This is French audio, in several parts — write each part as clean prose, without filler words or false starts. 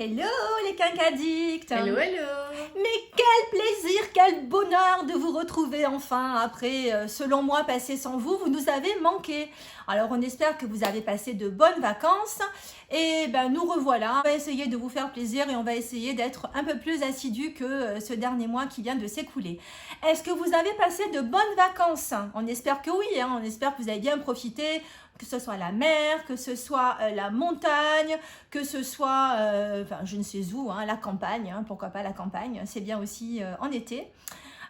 Hello les quinquaddicts! Hello, hello! Mais quel plaisir, quel bonheur de vous retrouver enfin après, selon moi, passer sans vous, vous nous avez manqué. Alors on espère que vous avez passé de bonnes vacances et ben nous revoilà. On va essayer de vous faire plaisir et on va essayer d'être un peu plus assidus que ce dernier mois qui vient de s'écouler. Est-ce que vous avez passé de bonnes vacances? On espère que oui, hein, on espère que vous avez bien profité, que ce soit la mer, que ce soit la montagne, que ce soit, enfin je ne sais où, hein, la campagne, hein, pourquoi pas la campagne, c'est bien aussi en été.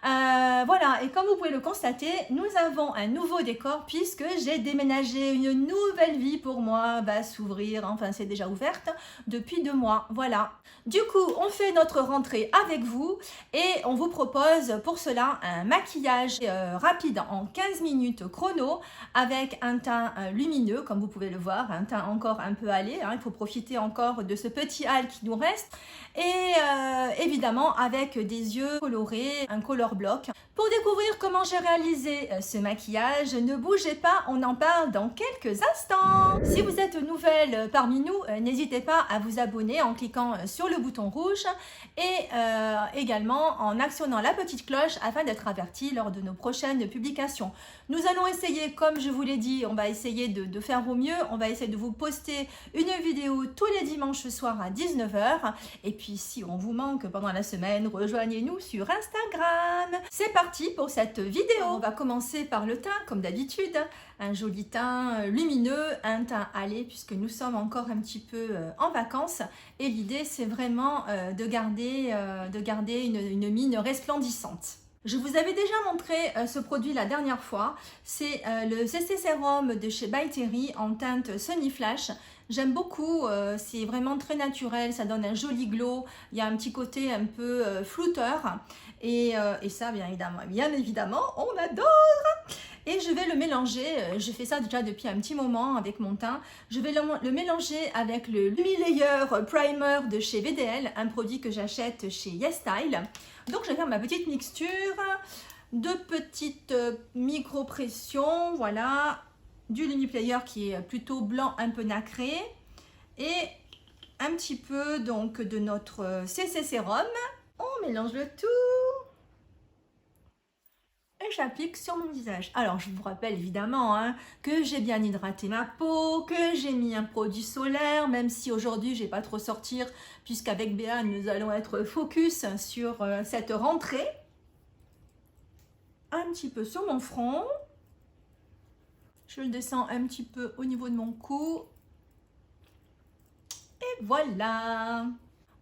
Voilà, et comme vous pouvez le constater, nous avons un nouveau décor puisque j'ai déménagé. Une nouvelle vie pour moi va s'ouvrir, enfin c'est déjà ouverte depuis 2 mois, voilà. Du coup, on fait notre rentrée avec vous et on vous propose pour cela un maquillage rapide en 15 minutes chrono avec un teint lumineux, comme vous pouvez le voir, un teint encore un peu hâlé, hein, il faut profiter encore de ce petit hâle qui nous reste et évidemment avec des yeux colorés, un color block. Pour découvrir comment j'ai réalisé ce maquillage, ne bougez pas, on en parle dans quelques instants. Si vous êtes nouvelle parmi nous, n'hésitez pas à vous abonner en cliquant sur le bouton rouge et également en actionnant la petite cloche afin d'être averti lors de nos prochaines publications. Nous allons essayer, comme je vous l'ai dit, on va essayer de faire au mieux. On va essayer de vous poster une vidéo tous les dimanches soirs à 19 h. Et puis si on vous manque pendant la semaine, rejoignez-nous sur Instagram. C'est parti pour cette vidéo. On va commencer par le teint, comme d'habitude. Un joli teint lumineux, un teint hâlé, puisque nous sommes encore un petit peu en vacances. Et l'idée, c'est vraiment de garder une mine resplendissante. Je vous avais déjà montré ce produit la dernière fois. C'est le CC Sérum de chez By Terry en teinte Sunny Flash. J'aime beaucoup, c'est vraiment très naturel, ça donne un joli glow. Il y a un petit côté un peu flouteur. Et ça, bien évidemment, on adore! Et je vais le mélanger, je fais ça déjà depuis un petit moment avec mon teint. Je vais le mélanger avec le Lumi Layer Primer de chez VDL, un produit que j'achète chez YesStyle. Donc je vais faire ma petite mixture, 2 petites micro-pressions, voilà, du Lumi Player qui est plutôt blanc, un peu nacré, et un petit peu donc de notre CC Sérum. On mélange le tout. Et j'applique sur mon visage. Alors, je vous rappelle évidemment hein, que j'ai bien hydraté ma peau, que j'ai mis un produit solaire, même si aujourd'hui, je n'ai pas trop sortir, puisqu'avec Béa, nous allons être focus sur cette rentrée. Un petit peu sur mon front. Je le descends un petit peu au niveau de mon cou. Et voilà!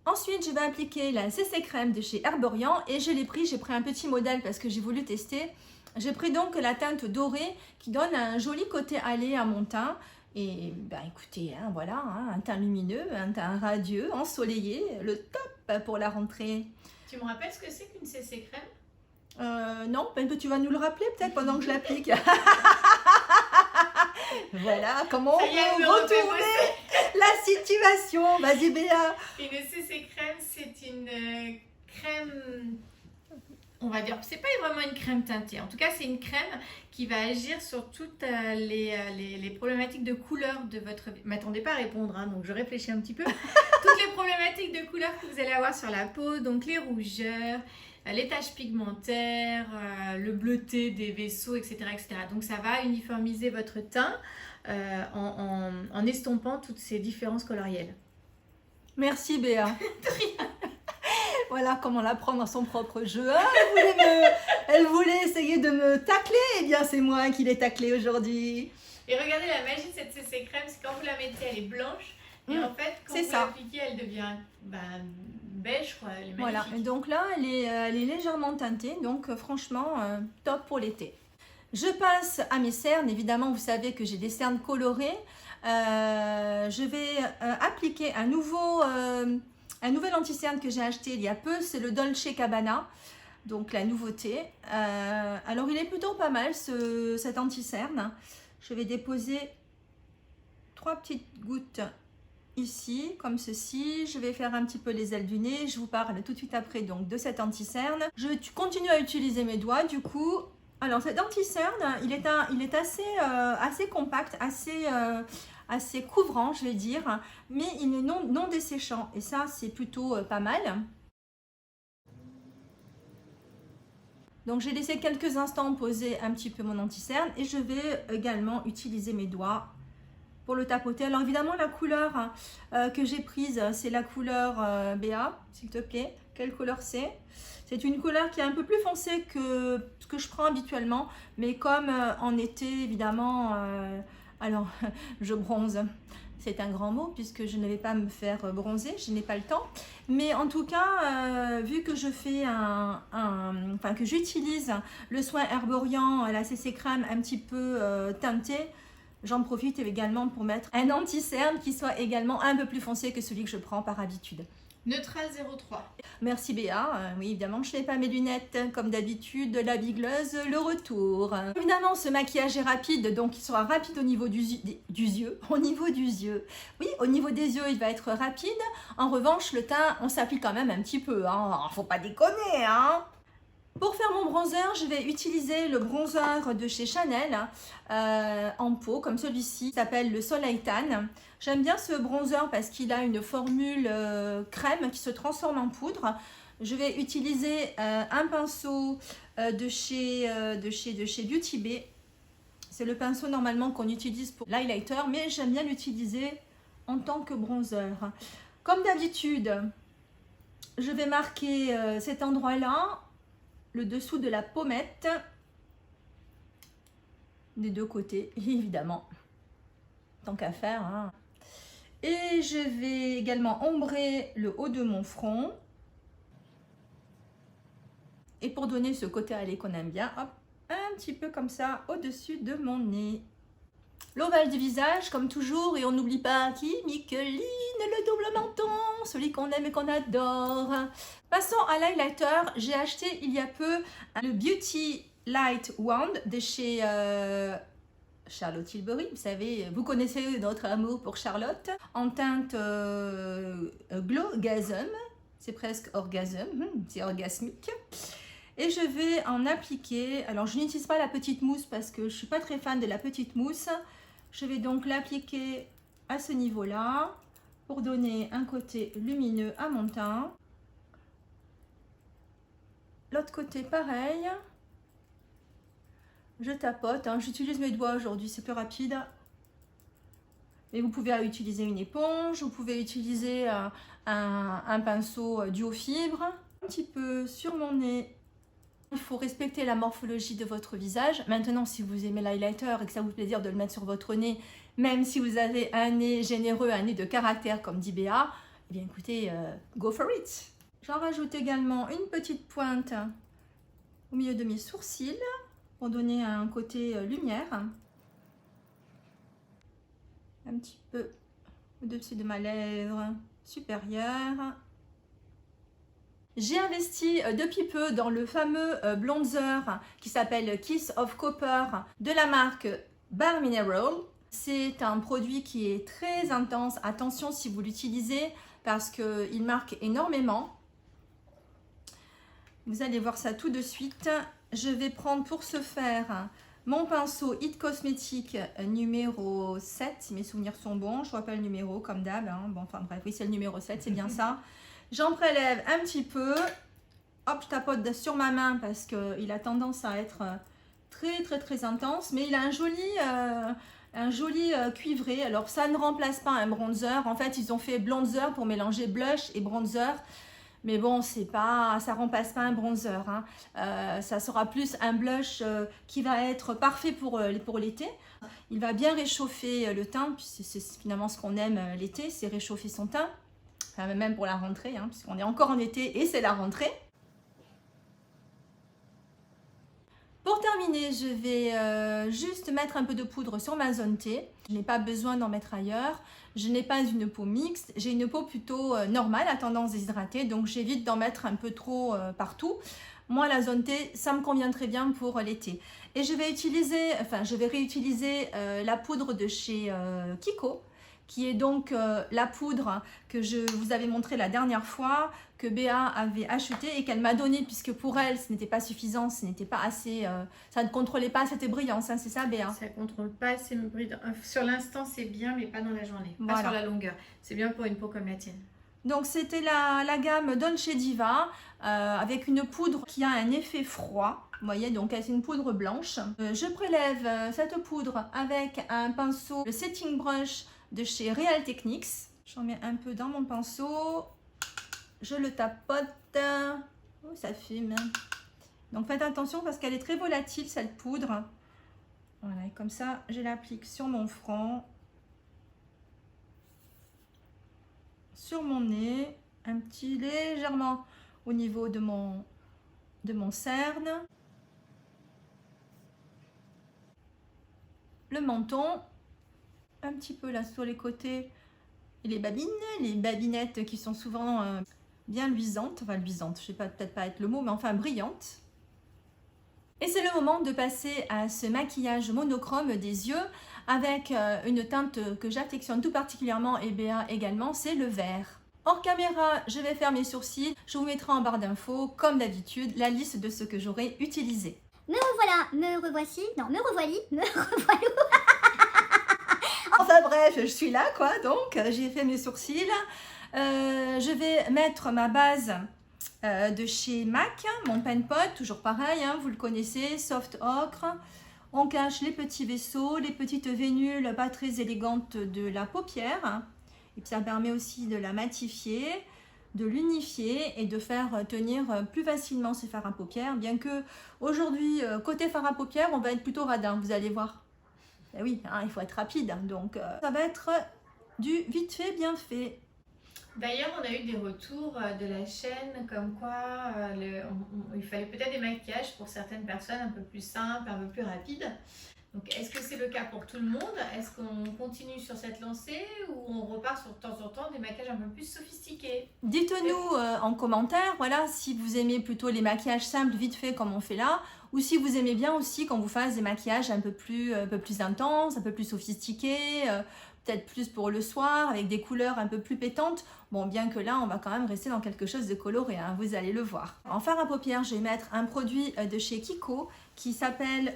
Ensuite, je vais appliquer la CC crème de chez Herborian et je l'ai pris, j'ai pris un petit modèle parce que j'ai voulu tester. J'ai pris donc la teinte dorée qui donne un joli côté hâlé à mon teint. Et ben écoutez, hein, voilà, hein, un teint lumineux, un teint radieux, ensoleillé, le top pour la rentrée. Tu me rappelles ce que c'est qu'une CC crème? Non, tu vas nous le rappeler peut-être pendant que je l'applique. Voilà, comment on peut retourner la situation. Vas-y Béa. Une CC crème, c'est une crème, on va dire, c'est pas vraiment une crème teintée. En tout cas, c'est une crème qui va agir sur toutes les problématiques de couleur de votre... M'attendez pas à répondre, hein, donc je réfléchis un petit peu. Toutes les problématiques de couleur que vous allez avoir sur la peau, donc les rougeurs, les taches pigmentaires, le bleuté des vaisseaux, etc., etc. Donc ça va uniformiser votre teint en estompant toutes ces différences colorielles. Merci Béa. Voilà comment la prendre dans son propre jeu. Ah, elle voulait essayer de me tacler. Eh bien c'est moi qui l'ai taclée aujourd'hui. Et regardez la magie de cette CC crème, c'est quand vous la mettez, elle est blanche. Et en fait, quand vous l'appliquez, elle devient beige, quoi. Elle est magnifique. Voilà, et donc là, elle est légèrement teintée, donc franchement, top pour l'été. Je passe à mes cernes. Évidemment, vous savez que j'ai des cernes colorées. Je vais appliquer un nouvel anti-cerne que j'ai acheté il y a peu, c'est le Dolce Gabbana. Donc la nouveauté. Alors il est plutôt pas mal cet anti-cerne. Je vais déposer 3 petites gouttes ici, comme ceci. Je vais faire un petit peu les ailes du nez. Je vous parle tout de suite après donc de cet anti-cerne. Je continue à utiliser mes doigts du coup. Alors cet anti-cerne, il est assez compact, assez assez couvrant, je vais dire, mais il est non desséchant. Et ça, c'est plutôt pas mal. Donc, j'ai laissé quelques instants poser un petit peu mon anti-cerne et je vais également utiliser mes doigts pour le tapoter. Alors, évidemment, la couleur que j'ai prise, c'est la couleur Béa, s'il te plaît. Quelle couleur c'est? C'est une couleur qui est un peu plus foncée que ce que je prends habituellement, mais comme en été, évidemment, alors, je bronze. C'est un grand mot puisque je ne vais pas me faire bronzer, je n'ai pas le temps. Mais en tout cas, vu que je fais enfin que j'utilise le soin Herborian, la CC crème un petit peu teintée, j'en profite également pour mettre un anti-cerne qui soit également un peu plus foncé que celui que je prends par habitude. Neutral 03. Merci Béa. Oui, évidemment, je n'ai pas mes lunettes comme d'habitude. La bigleuse, le retour. Évidemment, ce maquillage est rapide, donc il sera rapide au niveau du yeux. Au niveau du yeux. Oui, au niveau des yeux, il va être rapide. En revanche, le teint, on s'applique quand même un petit peu. Hein. Faut pas déconner, hein. Pour faire mon bronzer, je vais utiliser le bronzer de chez Chanel en pot, comme celui-ci, qui s'appelle le Soleil Tan. J'aime bien ce bronzer parce qu'il a une formule crème qui se transforme en poudre. Je vais utiliser un pinceau de chez Beauty Bay. C'est le pinceau normalement qu'on utilise pour l'highlighter, mais j'aime bien l'utiliser en tant que bronzer. Comme d'habitude, je vais marquer cet endroit-là, le dessous de la pommette, des deux côtés, évidemment, tant qu'à faire. Hein. Et je vais également ombrer le haut de mon front. Et pour donner ce côté allé qu'on aime bien, hop, un petit peu comme ça au-dessus de mon nez. L'ovale du visage, comme toujours, et on n'oublie pas qui? Micheline, le double menton, celui qu'on aime et qu'on adore. Passons à l'highlighter. J'ai acheté il y a peu le Beauty Light Wand de chez Charlotte Tilbury. Vous savez, vous connaissez notre amour pour Charlotte. En teinte Glow Gasm. C'est presque orgasme, c'est orgasmique. Et je vais en appliquer. Alors, je n'utilise pas la petite mousse parce que je ne suis pas très fan de la petite mousse. Je vais donc l'appliquer à ce niveau-là pour donner un côté lumineux à mon teint. L'autre côté, pareil. Je tapote. Hein. J'utilise mes doigts aujourd'hui, c'est plus rapide. Mais vous pouvez utiliser une éponge, vous pouvez utiliser un pinceau duo fibre. Un petit peu sur mon nez. Il faut respecter la morphologie de votre visage. Maintenant, si vous aimez l'highlighter et que ça vous fait plaisir de le mettre sur votre nez, même si vous avez un nez généreux, un nez de caractère comme dit Béa, eh bien écoutez, go for it. J'en rajoute également une petite pointe au milieu de mes sourcils pour donner un côté lumière. Un petit peu au-dessus de ma lèvre supérieure. J'ai investi depuis peu dans le fameux bronzer qui s'appelle Kiss of Copper de la marque Bare Mineral. C'est un produit qui est très intense. Attention si vous l'utilisez parce qu'il marque énormément. Vous allez voir ça tout de suite. Je vais prendre pour ce faire mon pinceau It Cosmetics numéro 7. Si mes souvenirs sont bons, je ne vois pas le numéro comme d'hab. Hein. Bon, enfin bref, oui c'est le numéro 7, c'est bien ça. J'en prélève un petit peu. Hop, je tapote sur ma main parce qu'il a tendance à être très intense. Mais il a un joli cuivré. Alors, ça ne remplace pas un bronzer. En fait, ils ont fait bronzer pour mélanger blush et bronzer. Mais bon, ça ne remplace pas un bronzer. Hein. Ça sera plus un blush qui va être parfait pour l'été. Il va bien réchauffer le teint. C'est finalement ce qu'on aime l'été, c'est réchauffer son teint. Enfin, même pour la rentrée, hein, puisqu'on est encore en été et c'est la rentrée. Pour terminer, je vais juste mettre un peu de poudre sur ma zone T. Je n'ai pas besoin d'en mettre ailleurs. Je n'ai pas une peau mixte. J'ai une peau plutôt normale à tendance déshydratée, donc j'évite d'en mettre un peu trop partout. Moi, la zone T, ça me convient très bien pour l'été. Et je vais réutiliser la poudre de chez Kiko, qui est donc la poudre que je vous avais montré la dernière fois, que Béa avait acheté et qu'elle m'a donné, puisque pour elle, ce n'était pas suffisant, ce n'était pas assez, ça ne contrôlait pas cette brillance, hein, c'est ça Béa? Ça ne contrôle pas assez mes brides. Sur l'instant, c'est bien, mais pas dans la journée, Voilà. pas sur la longueur. C'est bien pour une peau comme la tienne. Donc c'était la gamme Dolce Diva avec une poudre qui a un effet froid. Vous voyez, donc c'est une poudre blanche. Je prélève cette poudre avec un pinceau, le setting brush de chez Real Techniques. J'en mets un peu dans mon pinceau. Je le tapote. Oh, ça fume. Donc faites attention parce qu'elle est très volatile cette poudre. Voilà, et comme ça, je l'applique sur mon front. Sur mon nez, un petit légèrement au niveau de mon cerne, le menton, un petit peu là sur les côtés et les babines, les babinettes qui sont souvent bien luisantes, enfin luisantes, je sais pas, peut-être pas être le mot, mais enfin brillantes. Et c'est le moment de passer à ce maquillage monochrome des yeux avec une teinte que j'affectionne tout particulièrement et Béa également, c'est le vert. Hors caméra, je vais faire mes sourcils. Je vous mettrai en barre d'infos, comme d'habitude, la liste de ce que j'aurai utilisé. Me revoilà, me revoici, non, me revoilì, me revoilou. Enfin bref, je suis là quoi, donc j'ai fait mes sourcils. Je vais mettre ma base de chez MAC, mon pen pot, toujours pareil, hein, vous le connaissez, soft ocre. On cache les petits vaisseaux, les petites vénules pas très élégantes de la paupière. Et puis ça permet aussi de la matifier, de l'unifier et de faire tenir plus facilement ces fards à paupières. Bien que aujourd'hui, côté fard à paupières, on va être plutôt radin, vous allez voir. Et oui, hein, il faut être rapide, donc ça va être du vite fait, bien fait. D'ailleurs, on a eu des retours de la chaîne comme quoi il fallait peut-être des maquillages pour certaines personnes un peu plus simples, un peu plus rapides. Donc, est-ce que c'est le cas pour tout le monde? Est-ce qu'on continue sur cette lancée ou on repart sur de temps en temps des maquillages un peu plus sophistiqués? Dites-nous en commentaire, voilà, si vous aimez plutôt les maquillages simples, vite fait comme on fait là, ou si vous aimez bien aussi qu'on vous fasse des maquillages un peu plus intenses, un peu plus sophistiqués, peut-être plus pour le soir, avec des couleurs un peu plus pétantes. Bon, bien que là, on va quand même rester dans quelque chose de coloré, hein, vous allez le voir. En fard à paupières, je vais mettre un produit de chez Kiko qui s'appelle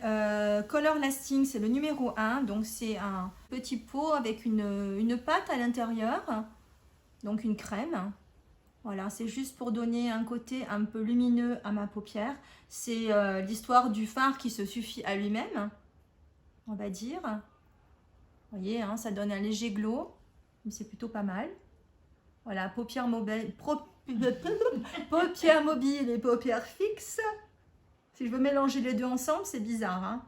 Color Lasting, c'est le numéro 1. Donc, c'est un petit pot avec une pâte à l'intérieur, donc une crème. Voilà, c'est juste pour donner un côté un peu lumineux à ma paupière. C'est l'histoire du fard qui se suffit à lui-même, on va dire. Vous voyez, hein, ça donne un léger glow, mais c'est plutôt pas mal. Voilà, paupières mobiles et paupières fixes. Si je veux mélanger les deux ensemble, c'est bizarre, hein.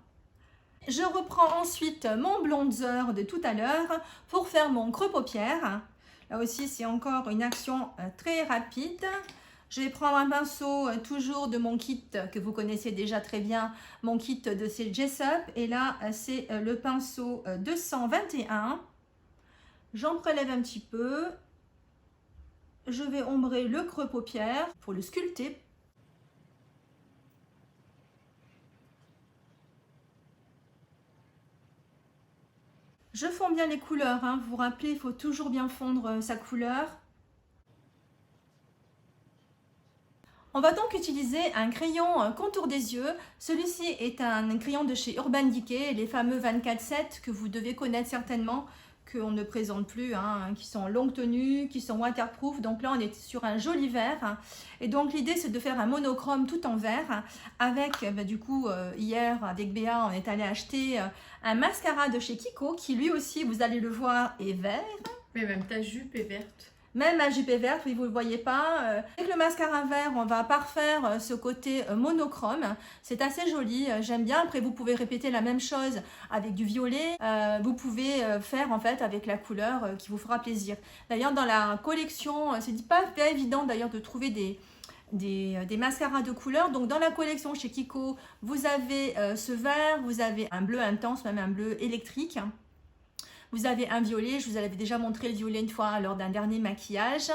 Je reprends ensuite mon bronzer de tout à l'heure pour faire mon creux paupières. Là aussi, c'est encore une action très rapide. Je vais prendre un pinceau toujours de mon kit que vous connaissez déjà très bien, mon kit de chez Jessup. Et là, c'est le pinceau 221. J'en prélève un petit peu. Je vais ombrer le creux paupière pour le sculpter. Je fonds bien les couleurs, hein. Vous vous rappelez, il faut toujours bien fondre sa couleur. On va donc utiliser un crayon contour des yeux. Celui-ci est un crayon de chez Urban Decay, les fameux 24-7 que vous devez connaître certainement, qu'on ne présente plus, hein, qui sont en longue tenue, qui sont waterproof. Donc là, on est sur un joli vert. Et donc, l'idée, c'est de faire un monochrome tout en vert. Avec, du coup, hier, avec Béa, on est allé acheter un mascara de chez Kiko, qui lui aussi, vous allez le voir, est vert. Mais même ta jupe est verte. Même ma jupe est verte, oui, vous ne le voyez pas. Avec le mascara vert, on va parfaire ce côté monochrome. C'est assez joli, j'aime bien. Après, vous pouvez répéter la même chose avec du violet. Vous pouvez faire en fait avec la couleur qui vous fera plaisir. D'ailleurs, dans la collection, c'est pas évident d'ailleurs de trouver des mascaras de couleur. Donc, dans la collection chez Kiko, vous avez ce vert, vous avez un bleu intense, même un bleu électrique. Vous avez un violet, je vous avais déjà montré le violet une fois lors d'un dernier maquillage.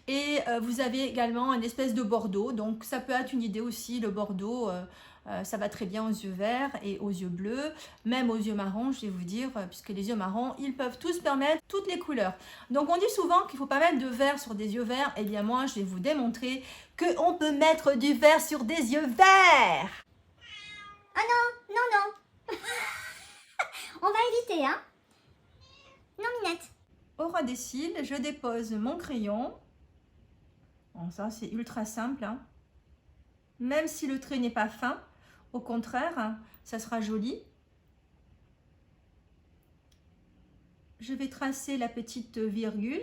Et vous avez également une espèce de bordeaux. Donc ça peut être une idée aussi, le bordeaux, Ça va très bien aux yeux verts et aux yeux bleus, même aux yeux marrons, je vais vous dire, puisque les yeux marrons, ils peuvent tous permettre toutes les couleurs. Donc on dit souvent qu'il ne faut pas mettre de vert sur des yeux verts. Eh bien moi, je vais vous démontrer qu'on peut mettre du vert sur des yeux verts. Ah non, non, non. On va éviter, hein. Non, Minette. Au ras des cils, je dépose mon crayon. Bon, ça, c'est ultra simple, hein. Même si le trait n'est pas fin, au contraire, hein, ça sera joli. Je vais tracer la petite virgule.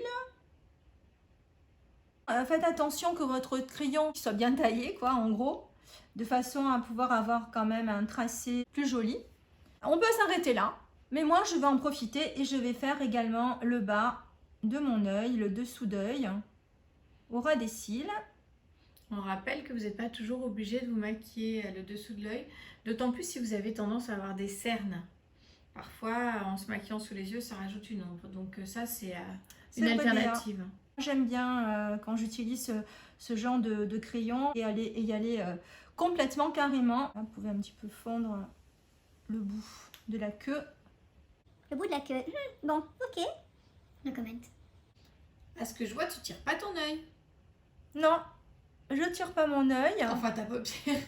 Faites attention que votre crayon soit bien taillé, quoi, en gros, de façon à pouvoir avoir quand même un tracé plus joli. On peut s'arrêter là, mais moi, je vais en profiter et je vais faire également le bas de mon œil, le dessous d'œil, au ras des cils. On rappelle que vous n'êtes pas toujours obligé de vous maquiller le dessous de l'œil, d'autant plus si vous avez tendance à avoir des cernes. Parfois, en se maquillant sous les yeux, ça rajoute une ombre. Donc ça, c'est une alternative. J'aime bien quand j'utilise ce genre de crayon et y aller complètement carrément. Vous pouvez un petit peu fondre le bout de la queue. Le bout de la queue. Bon, ok. No comment. À ce que je vois, tu tires pas ton œil. Non, je tire pas mon œil. Enfin, ta paupière.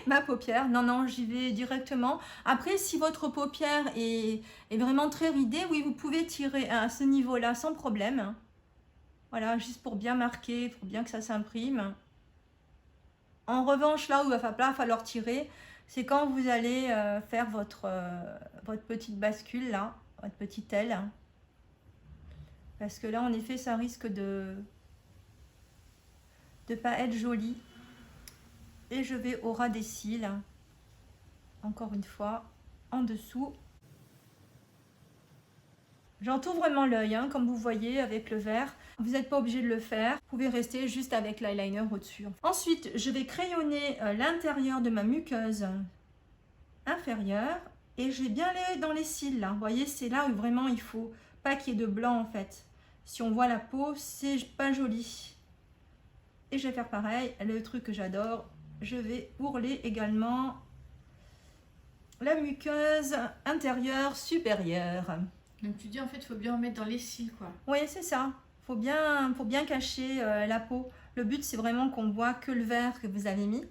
Ma paupière, non, j'y vais directement. Après, si votre paupière est vraiment très ridée, oui, vous pouvez tirer à ce niveau-là sans problème. Voilà, juste pour bien marquer, pour bien que ça s'imprime. En revanche, là où il va pas falloir tirer, c'est quand vous allez faire votre petite bascule, là, votre petite aile. Parce que là, en effet, ça risque de pas être joli. Et je vais au ras des cils, encore une fois, en dessous. J'entoure vraiment l'œil, hein, comme vous voyez avec le vert. Vous n'êtes pas obligé de le faire. Vous pouvez rester juste avec l'eyeliner au-dessus. Ensuite, je vais crayonner l'intérieur de ma muqueuse inférieure. Et je vais bien aller dans les cils, là. Vous voyez, c'est là où vraiment il faut pas qu'il y ait de blanc, en fait. Si on voit la peau, c'est pas joli. Et je vais faire pareil, le truc que j'adore. Je vais ourler également la muqueuse intérieure supérieure. Donc tu dis en fait, il faut bien en mettre dans les cils, quoi. Oui, c'est ça. Faut bien cacher la peau. Le but, c'est vraiment qu'on voit que le vert que vous avez mis.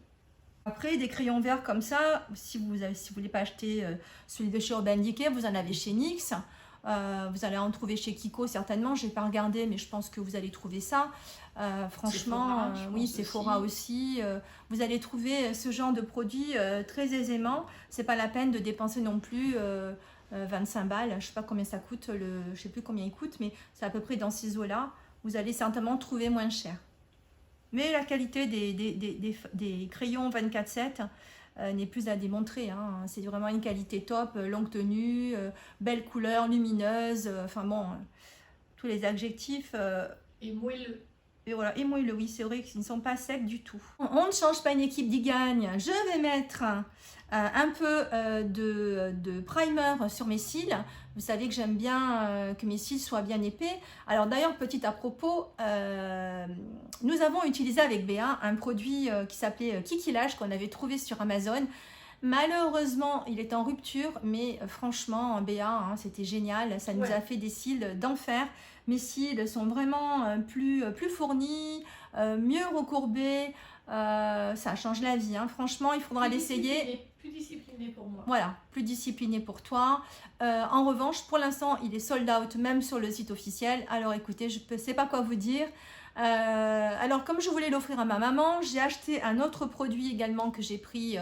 Après, des crayons verts comme ça, si vous voulez pas acheter celui de chez Urban Decay, vous en avez chez NYX. Vous allez en trouver chez Kiko certainement, je n'ai pas regardé mais je pense que vous allez trouver ça. Franchement, oui, Sephora aussi. Vous allez trouver ce genre de produit très aisément. C'est pas la peine de dépenser non plus 25 balles. Je sais pas combien ça coûte, je sais plus combien il coûte, mais c'est à peu près dans ces eaux-là. Vous allez certainement trouver moins cher. Mais la qualité des crayons 24/7 n'est plus à démontrer, hein. C'est vraiment une qualité top, longue tenue, belle couleur, lumineuse, enfin bon, tous les adjectifs. Et moelleux. Et voilà, et moelleux, oui, c'est vrai qu'ils ne sont pas secs du tout. On ne change pas une équipe qui gagne. Je vais mettre un peu de primer sur mes cils. Vous savez que j'aime bien que mes cils soient bien épais. Alors d'ailleurs, petit à propos, nous avons utilisé avec Béa un produit qui s'appelait Kikilage qu'on avait trouvé sur Amazon. Malheureusement, il est en rupture, mais franchement, Béa, hein, c'était génial. Ça nous a fait des cils d'enfer. Mes cils sont vraiment plus fournis, mieux recourbés. Ça change la vie, hein. Franchement, il faudra l'essayer. Plus discipliné pour moi. Voilà, plus discipliné pour toi. En revanche, pour l'instant, il est sold out même sur le site officiel. Alors écoutez, je ne sais pas quoi vous dire. Alors comme je voulais l'offrir à ma maman, j'ai acheté un autre produit également que j'ai pris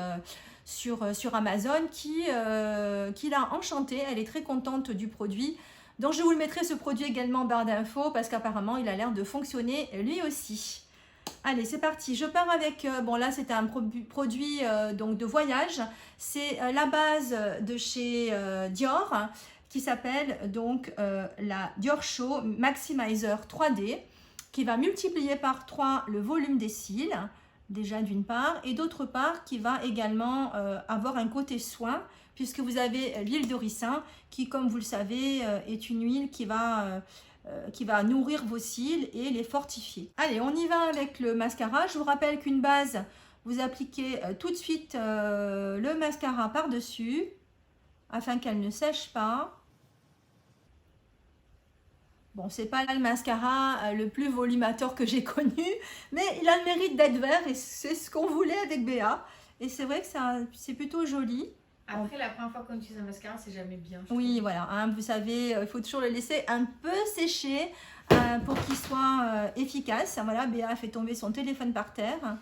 sur Amazon qui l'a enchantée. Elle est très contente du produit. Donc je vous le mettrai ce produit également en barre d'infos parce qu'apparemment il a l'air de fonctionner lui aussi. Allez, c'est parti. Je pars avec, bon là c'était un produit donc de voyage. C'est la base de chez Dior qui s'appelle donc la Dior Show Maximizer 3D qui va multiplier par 3 le volume des cils, déjà d'une part, et d'autre part qui va également avoir un côté soin puisque vous avez l'huile de ricin qui, comme vous le savez, est une huile qui va nourrir vos cils et les fortifier. Allez, on y va avec le mascara. Je vous rappelle qu'une base, vous appliquez tout de suite le mascara par-dessus afin qu'elle ne sèche pas. Bon, c'est pas le mascara le plus volumateur que j'ai connu, mais il a le mérite d'être vert et c'est ce qu'on voulait avec Béa. Et c'est vrai que c'est plutôt joli. Après, la première fois qu'on utilise un mascara, c'est jamais bien. Oui, voilà, hein, vous savez, il faut toujours le laisser un peu sécher pour qu'il soit efficace. Voilà, Béa a fait tomber son téléphone par terre.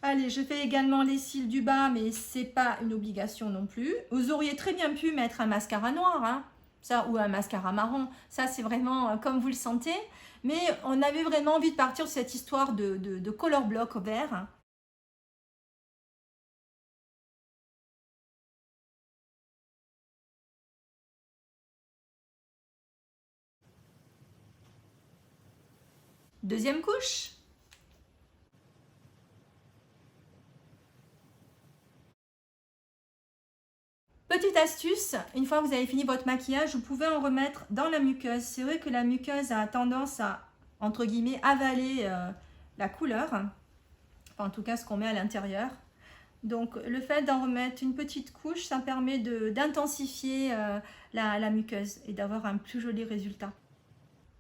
Allez, je fais également les cils du bas, mais c'est pas une obligation non plus. Vous auriez très bien pu mettre un mascara noir, hein. Ça, ou un mascara marron, ça c'est vraiment comme vous le sentez, mais on avait vraiment envie de partir sur cette histoire de color block vert. Deuxième couche. Petite astuce, une fois que vous avez fini votre maquillage, vous pouvez en remettre dans la muqueuse. C'est vrai que la muqueuse a tendance à, entre guillemets, avaler la couleur. Enfin, en tout cas, ce qu'on met à l'intérieur. Donc, le fait d'en remettre une petite couche, ça permet d'intensifier la muqueuse et d'avoir un plus joli résultat.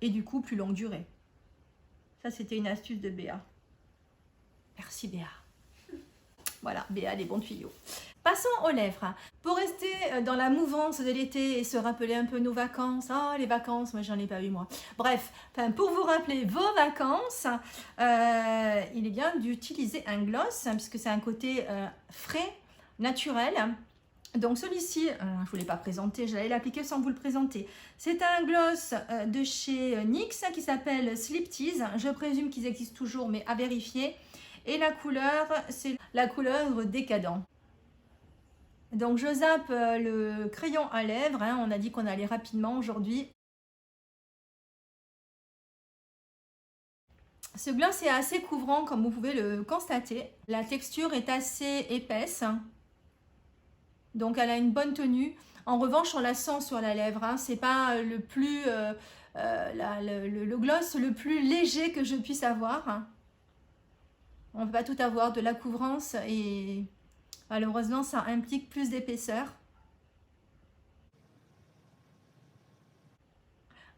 Et du coup, plus longue durée. Ça, c'était une astuce de Béa. Merci Béa. Voilà, Béa, les bons tuyaux. Passons aux lèvres. Pour rester dans la mouvance de l'été et se rappeler un peu nos vacances. Oh, les vacances, moi j'en ai pas eu moi. Bref, pour vous rappeler vos vacances, il est bien d'utiliser un gloss, puisque c'est un côté frais, naturel. Donc celui-ci, je ne vous l'ai pas présenté, j'allais l'appliquer sans vous le présenter. C'est un gloss de chez NYX qui s'appelle Sleep Tease. Je présume qu'ils existent toujours, mais à vérifier. Et la couleur, c'est la couleur décadent. Donc je zappe le crayon à lèvres, hein. On a dit qu'on allait rapidement aujourd'hui. Ce gloss est assez couvrant comme vous pouvez le constater. La texture est assez épaisse, donc elle a une bonne tenue. En revanche, on la sent sur la lèvre, hein. C'est pas le plus le gloss le plus léger que je puisse avoir. On ne peut pas tout avoir, de la couvrance et malheureusement ça implique plus d'épaisseur.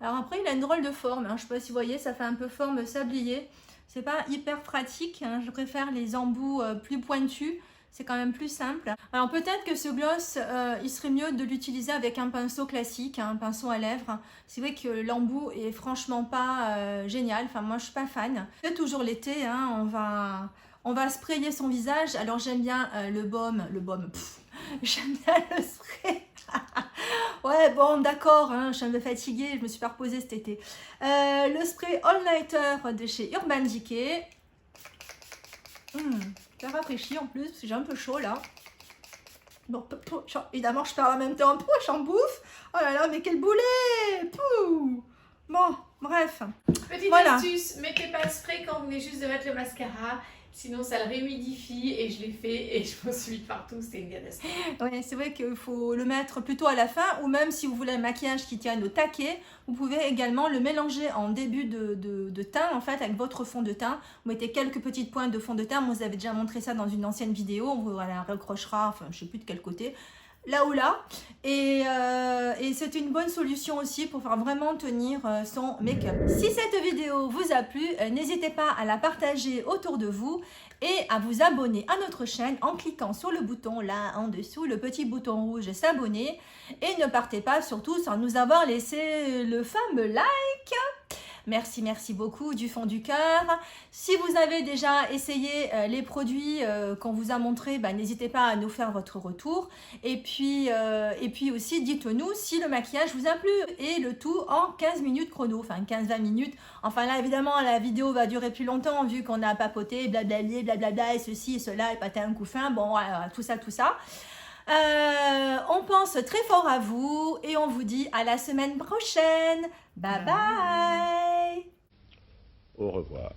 Alors après il a une drôle de forme, hein. Je ne sais pas si vous voyez, ça fait un peu forme sablier. C'est pas hyper pratique, hein. Je préfère les embouts plus pointus. C'est quand même plus simple. Alors peut-être que ce gloss, il serait mieux de l'utiliser avec un pinceau classique, hein, un pinceau à lèvres. C'est vrai que l'embout est franchement pas génial. Enfin moi je suis pas fan. C'est toujours l'été, hein, on va sprayer son visage. Alors j'aime bien le baume, j'aime bien le spray. Ouais bon d'accord, hein, je suis un peu fatiguée, je me suis pas reposée cet été. Le spray All Nighter de chez Urban Decay. Ça rafraîchit en plus, parce que j'ai un peu chaud là. Bon, évidemment, je parle en même temps. J'en bouffe. Oh là là, mais quel boulet! Pouh. Bon, bref. Petite voilà. astuce, mettez pas le spray quand vous venez juste de mettre le mascara. Sinon, ça le réhumidifie et je l'ai fait et je me suis partout. C'était une catastrophe. Ouais, c'est vrai qu'il faut le mettre plutôt à la fin ou même si vous voulez un maquillage qui tienne au taquet, vous pouvez également le mélanger en début de teint en fait avec votre fond de teint. Vous mettez quelques petites pointes de fond de teint. Moi, vous avez déjà montré ça dans une ancienne vidéo. On vous la recrochera, enfin, je sais plus de quel côté. Là ou là, et c'est une bonne solution aussi pour faire vraiment tenir son make-up. Si cette vidéo vous a plu, n'hésitez pas à la partager autour de vous et à vous abonner à notre chaîne en cliquant sur le bouton là en dessous, le petit bouton rouge s'abonner, et ne partez pas surtout sans nous avoir laissé le fameux like. Merci, merci beaucoup du fond du cœur. Si vous avez déjà essayé les produits qu'on vous a montrés, n'hésitez pas à nous faire votre retour. Et puis aussi, dites-nous si le maquillage vous a plu. Et le tout en 15 minutes chrono, enfin 15-20 minutes. Enfin là, évidemment, la vidéo va durer plus longtemps vu qu'on a papoté, blablabla, blablabla, et ceci et cela, et pâté un couffin, bon, voilà, tout ça, tout ça. On pense très fort à vous et on vous dit à la semaine prochaine. Bye bye. Au revoir.